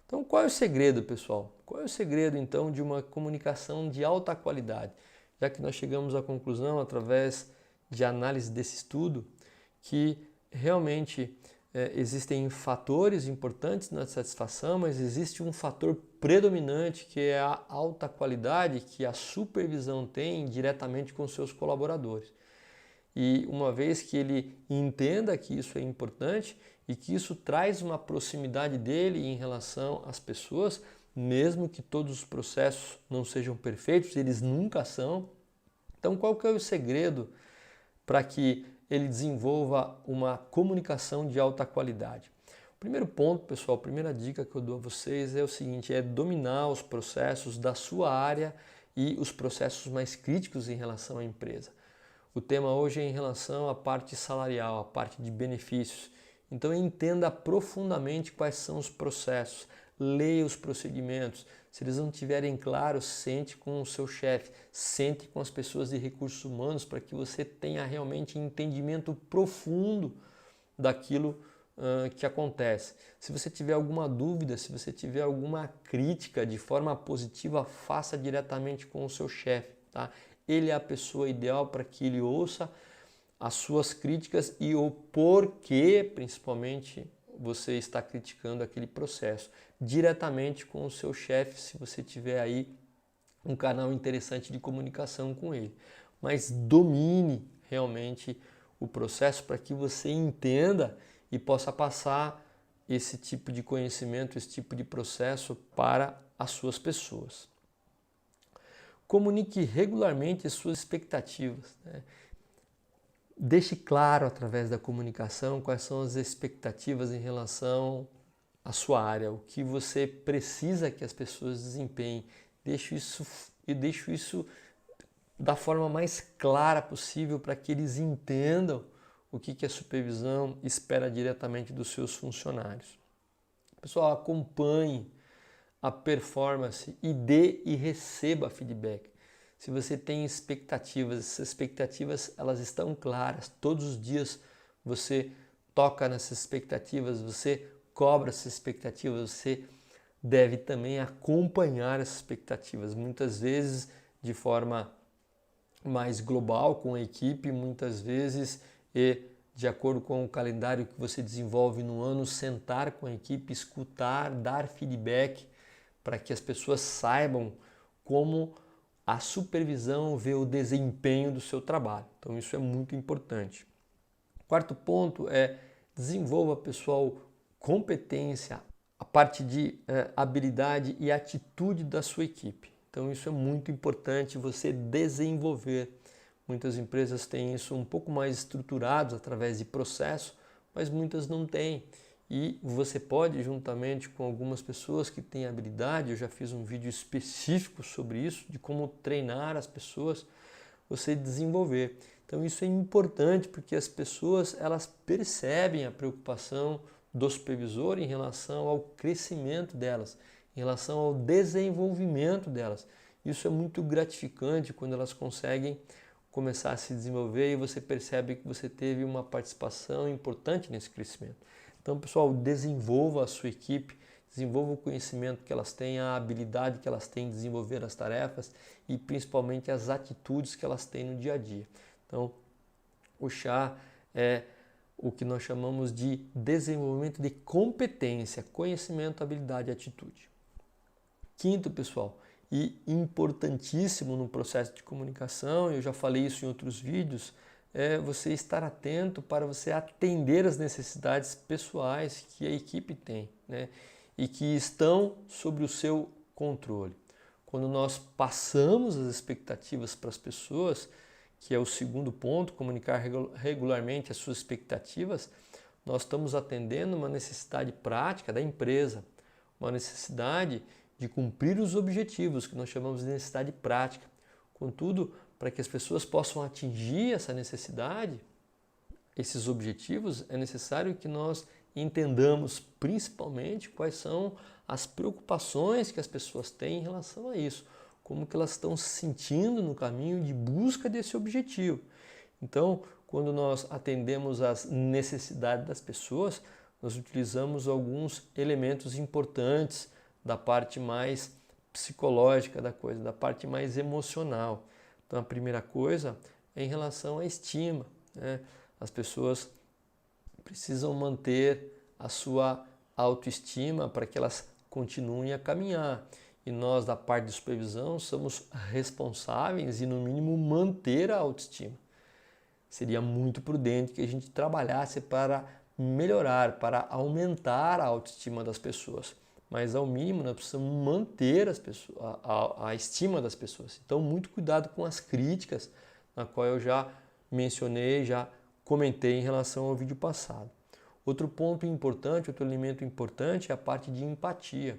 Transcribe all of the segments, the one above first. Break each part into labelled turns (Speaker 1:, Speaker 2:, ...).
Speaker 1: Então, qual é o segredo, pessoal? Qual é o segredo, então, de uma comunicação de alta qualidade? Já que nós chegamos à conclusão, através de análise desse estudo, que realmente existem fatores importantes na satisfação, mas existe um fator predominante que é a alta qualidade que a supervisão tem diretamente com seus colaboradores. E uma vez que ele entenda que isso é importante e que isso traz uma proximidade dele em relação às pessoas, mesmo que todos os processos não sejam perfeitos, eles nunca são. Então, qual que é o segredo para que ele desenvolva uma comunicação de alta qualidade? O primeiro ponto, pessoal, a primeira dica que eu dou a vocês é o seguinte, é dominar os processos da sua área e os processos mais críticos em relação à empresa. O tema hoje é em relação à parte salarial, à parte de benefícios. Então entenda profundamente quais são os processos, leia os procedimentos. Se eles não estiverem claros, sente com o seu chefe, sente com as pessoas de recursos humanos para que você tenha realmente entendimento profundo daquilo que acontece. Se você tiver alguma dúvida, se você tiver alguma crítica de forma positiva, faça diretamente com o seu chefe, tá? Ele é a pessoa ideal para que ele ouça as suas críticas e o porquê, principalmente, você está criticando aquele processo. Diretamente com o seu chefe, se você tiver aí um canal interessante de comunicação com ele. Mas domine realmente o processo para que você entenda e possa passar esse tipo de conhecimento, esse tipo de processo para as suas pessoas. Comunique regularmente as suas expectativas, né? Deixe claro através da comunicação quais são as expectativas em relação à sua área, o que você precisa que as pessoas desempenhem. Deixe isso da forma mais clara possível para que eles entendam o que a supervisão espera diretamente dos seus funcionários. Pessoal, acompanhe a performance e dê e receba feedback. Se você tem expectativas, essas expectativas elas estão claras, todos os dias você toca nessas expectativas, você cobra essas expectativas, você deve também acompanhar essas expectativas, muitas vezes de forma mais global com a equipe, muitas vezes e de acordo com o calendário que você desenvolve no ano, sentar com a equipe, escutar, dar feedback para que as pessoas saibam como a supervisão vê o desempenho do seu trabalho. Então isso é muito importante. Quarto ponto é desenvolva, pessoal, competência, a parte de habilidade e atitude da sua equipe. Então isso é muito importante você desenvolver. Muitas empresas têm isso um pouco mais estruturado através de processo, mas muitas não têm. E você pode, juntamente com algumas pessoas que têm habilidade, eu já fiz um vídeo específico sobre isso, de como treinar as pessoas, você desenvolver. Então isso é importante porque as pessoas elas percebem a preocupação do supervisor em relação ao crescimento delas, em relação ao desenvolvimento delas. Isso é muito gratificante quando elas conseguem começar a se desenvolver e você percebe que você teve uma participação importante nesse crescimento. Então, pessoal, desenvolva a sua equipe, desenvolva o conhecimento que elas têm, a habilidade que elas têm de desenvolver as tarefas e principalmente as atitudes que elas têm no dia a dia. Então, o chá é o que nós chamamos de desenvolvimento de competência, conhecimento, habilidade e atitude. Quinto, pessoal, e importantíssimo no processo de comunicação, eu já falei isso em outros vídeos, é você estar atento para você atender as necessidades pessoais que a equipe tem, né? E que estão sob o seu controle. Quando nós passamos as expectativas para as pessoas, que é o segundo ponto, comunicar regularmente as suas expectativas, nós estamos atendendo uma necessidade prática da empresa, uma necessidade de cumprir os objetivos, que nós chamamos de necessidade prática. Contudo, para que as pessoas possam atingir essa necessidade, esses objetivos, é necessário que nós entendamos principalmente quais são as preocupações que as pessoas têm em relação a isso, como que elas estão se sentindo no caminho de busca desse objetivo. Então, quando nós atendemos às necessidades das pessoas, nós utilizamos alguns elementos importantes da parte mais psicológica da coisa, da parte mais emocional. Então a primeira coisa é em relação à estima, né? As pessoas precisam manter a sua autoestima para que elas continuem a caminhar. E nós, da parte de supervisão, somos responsáveis e, no mínimo, manter a autoestima. Seria muito prudente que a gente trabalhasse para melhorar, para aumentar a autoestima das pessoas. Mas, ao mínimo, nós precisamos manter as pessoas, a estima das pessoas. Então, muito cuidado com as críticas, na qual eu já mencionei, já comentei em relação ao vídeo passado. Outro ponto importante, outro elemento importante é a parte de empatia,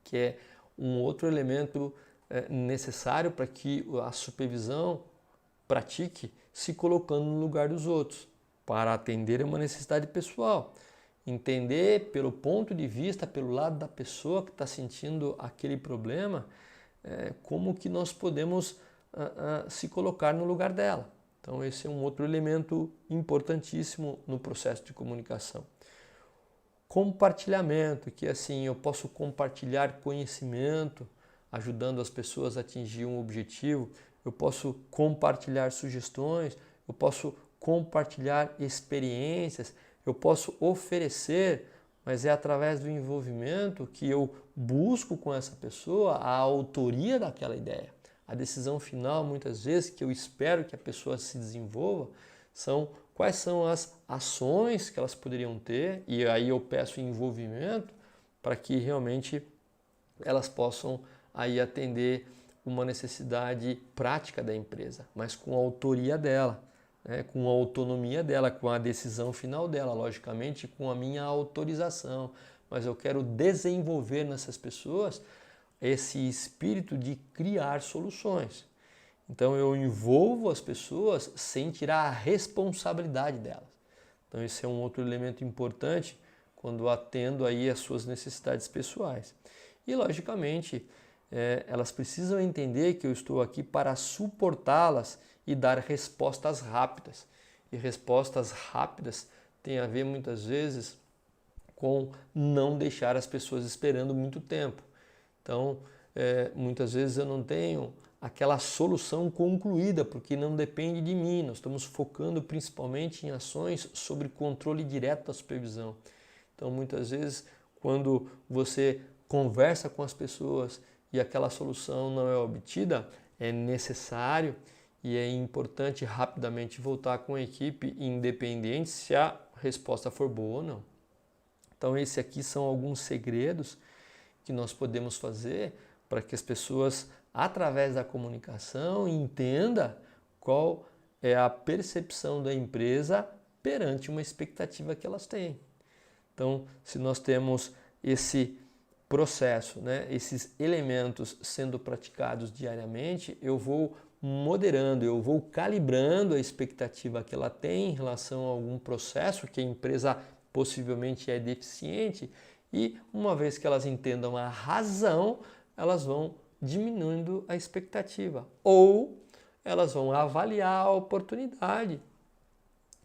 Speaker 1: que é um outro elemento necessário para que a supervisão pratique se colocando no lugar dos outros, para atender a uma necessidade pessoal. Entender pelo ponto de vista, pelo lado da pessoa que está sentindo aquele problema, como que nós podemos se colocar no lugar dela. Então esse é um outro elemento importantíssimo no processo de comunicação. Compartilhamento, que assim eu posso compartilhar conhecimento, ajudando as pessoas a atingir um objetivo, eu posso compartilhar sugestões, eu posso compartilhar experiências, eu posso oferecer, mas é através do envolvimento que eu busco com essa pessoa a autoria daquela ideia. A decisão final, muitas vezes, que eu espero que a pessoa se desenvolva, são quais são as ações que elas poderiam ter, e aí eu peço envolvimento para que realmente elas possam aí atender uma necessidade prática da empresa, mas com a autoria dela, né, com a autonomia dela, com a decisão final dela, logicamente com a minha autorização, mas eu quero desenvolver nessas pessoas esse espírito de criar soluções. Então eu envolvo as pessoas sem tirar a responsabilidade delas. Então esse é um outro elemento importante quando atendo aí as suas necessidades pessoais. E logicamente elas precisam entender que eu estou aqui para suportá-las e dar respostas rápidas. E respostas rápidas têm a ver muitas vezes com não deixar as pessoas esperando muito tempo. Então, muitas vezes eu não tenho aquela solução concluída, porque não depende de mim. Nós estamos focando principalmente em ações sobre controle direto da supervisão. Então, muitas vezes, quando você conversa com as pessoas e aquela solução não é obtida, é necessário e é importante rapidamente voltar com a equipe, independente se a resposta for boa ou não. Então, esses aqui são alguns segredos que nós podemos fazer para que as pessoas, através da comunicação, entendam qual é a percepção da empresa perante uma expectativa que elas têm. Então, se nós temos esse processo, né, esses elementos sendo praticados diariamente, eu vou moderando, eu vou calibrando a expectativa que ela tem em relação a algum processo que a empresa possivelmente é deficiente. E uma vez que elas entendam a razão, elas vão diminuindo a expectativa. Ou elas vão avaliar a oportunidade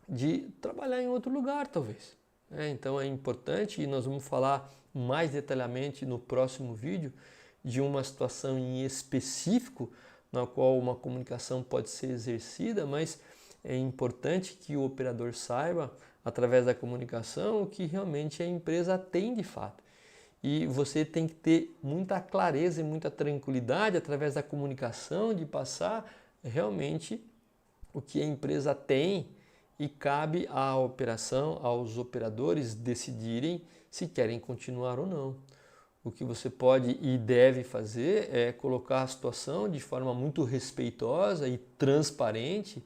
Speaker 1: de trabalhar em outro lugar, talvez. Então é importante, e nós vamos falar mais detalhadamente no próximo vídeo, de uma situação em específico na qual uma comunicação pode ser exercida, mas é importante que o operador saiba, através da comunicação, o que realmente a empresa tem de fato. E você tem que ter muita clareza e muita tranquilidade através da comunicação de passar realmente o que a empresa tem e cabe à operação, aos operadores decidirem se querem continuar ou não. O que você pode e deve fazer é colocar a situação de forma muito respeitosa e transparente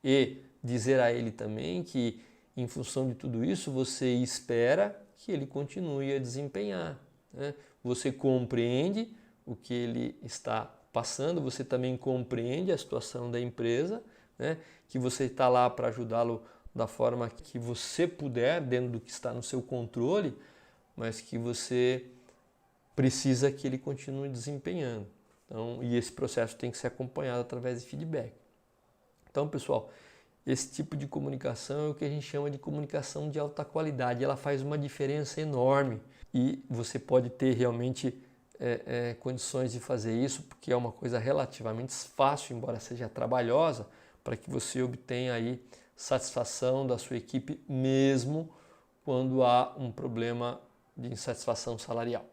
Speaker 1: e dizer a ele também que, em função de tudo isso, você espera que ele continue a desempenhar, né? Você compreende o que ele está passando, você também compreende a situação da empresa, né? Que você está lá para ajudá-lo da forma que você puder, dentro do que está no seu controle, mas que você precisa que ele continue desempenhando. Então, e esse processo tem que ser acompanhado através de feedback. Então, pessoal, Esse tipo de comunicação é o que a gente chama de comunicação de alta qualidade. Ela faz uma diferença enorme e você pode ter realmente condições de fazer isso, porque é uma coisa relativamente fácil, embora seja trabalhosa, para que você obtenha aí satisfação da sua equipe, mesmo quando há um problema de insatisfação salarial.